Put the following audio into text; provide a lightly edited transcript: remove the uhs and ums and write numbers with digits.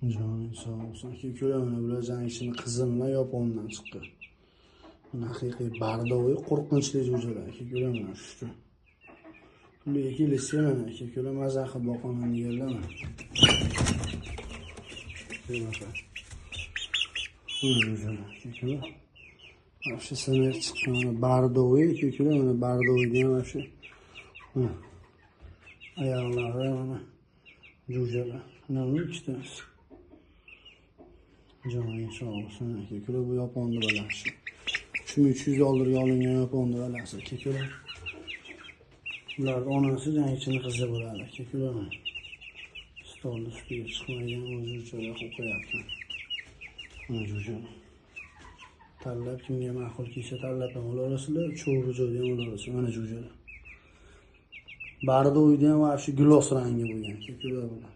Joning sağ olsun. Ko'ramani bular jangchini qizimlar Yapondan chiqqan. Haqiqiy bardoviy qo'rqinchli jo'jalar ko'raman shu. Bunga kelishsa mana ko'ra maza qilib boqaman yerlarmi. Вообще самер chiqqan bardoviy ko'ra mana bardoviy ham shu. Ayollari mana jo'jalar. Nima ikkitasi? Joning sağ olsun. Ko'ra bu Yaponni balasi. 300 dollarga olingan Yaponni balasi. Ko'ra. Ular onasi jangchini qizi bo'ladi. Ko'raman. Stol ustiga chiqmagan o'zicha qo'yapti. Jo'jalar. Tanlab kimga ma'qul kelsa tanlab ham olasizlar, cho'g'ri joyda ham olasizlar. Mana jo'jalar. Bardoviy ham va shu gilos rangi bo'lgan. Ko'ra bular.